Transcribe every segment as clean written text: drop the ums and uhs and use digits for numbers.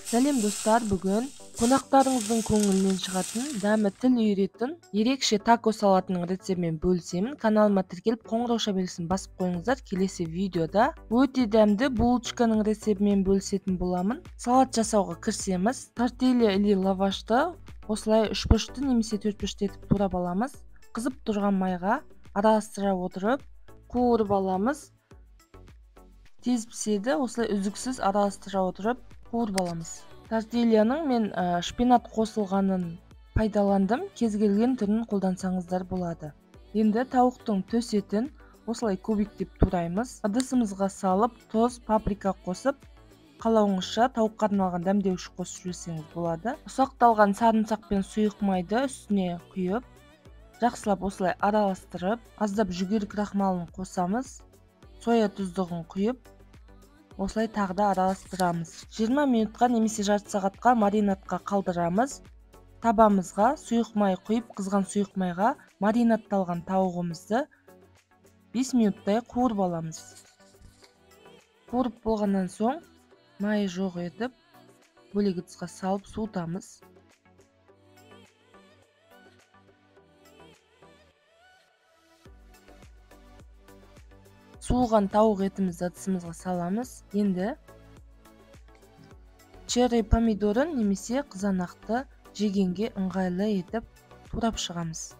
Сәлем достар, бүгін қонақтарыңыздың көңілінен шығатын, дәмі тіл үйретін, ерекше тако салатының рецептімен бөлісемін. Каналыма тіркеліп, қоңырау белгісін басып қойыңыздар. Келесі видеода өте дәмді булочканың рецептімен бөлісетін боламын. Салат жасауға кірісеміз. Тортилья или лавашты осылай 3 бұрышты немесе 4 бұрышты етіп турап аламыз. Қызып тұрған майға араластыра отырып, қуырып аламыз. Тез піседі, осылай үздіксіз араластыра отырып қуырып аламыз. Тортильяның мен шпинат қосылғанын пайдаландым. Кез келген түрін қолдансаңыздар болады. Енді тауықтың төс етін осылай көбіктеп тураймыз. Ыдысымызға салып, тұз, паприка қосып, қалауыңызша тауыққа арналған дәмдеуіш қосып жесеңіз болады. Ұсақталған сарымсақ пен сұйық майды үстіне құйып, жақсылап осылай араластырып, аздап жүгері крахмалын қосамыз. Соя тұздығын құйып, осылай тағы да араластырамыз. 20 минутқа немесе жарты сағатқа маринадқа қалдырамыз. Табамызға сұйық май құйып, қызған сұйық майға маринадталған тауығымызды 5 минуттай қуырып аламыз. Қуырып болғаннан соң майы жоқ етіп, бөлек ыдысқа салып суытамыз. Суылған тауық етімізді ыдысымызға саламыз. Енді черри помидорын немесе қызанақты жегенге ыңғайлы етіп турап шығамыз.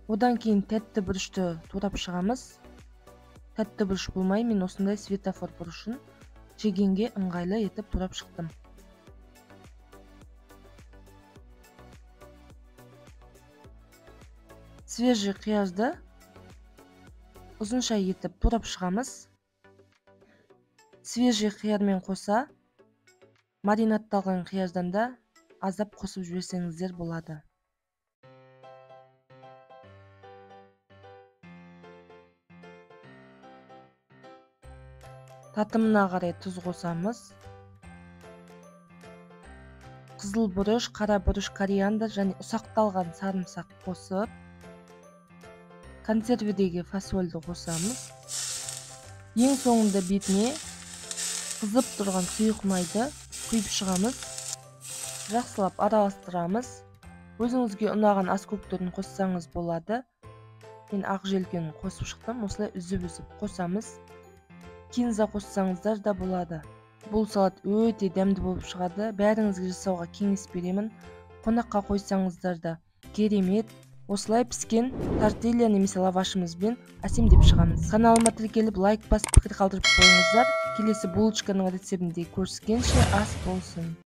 Одан кейін тәтті бұрышты турап шығамыз. Тәтті бұрыш болмай, мен осындай светофор бұрышын жегенге ыңғайлы етіп турап шықтым. Свежий қиязды ұзынша етіп турап шығамыз. Свежий қиярмен қоса маринадталған қияздан да аздап қосып жіберсеңіздер болады. Татымына қарай тұз қосамыз. Қызыл бұрыш, қара бұрыш, кориандр және ұсақталған сарымсақ қосып, консерведегі фасольді қосамыз. Ең соңында бетіне қызып тұрған сұйық майды құйып шығамыз. Жақсылап араластырамыз. Өзіңізге ұнаған аскөктерін қоссаңыз болады. Мен ақ желкені қосып шықтым. Осылай үзіп-үзіп қосамыз. Кинза қоссаңыздар да болады. Бұл салат өте дәмді болып шығады. Бәріңізге жасауға кеңес беремін. Қонаққа қойсаңыздар да керемет. Осылай піскен тортилья немесе лавашымызбен әсемдеп шығамыз. Каналыма тіркеліп, лайк басып, пікір қалдырып қойыңыздар. Келесі булочканың рецептінде көріскенше ас болсын.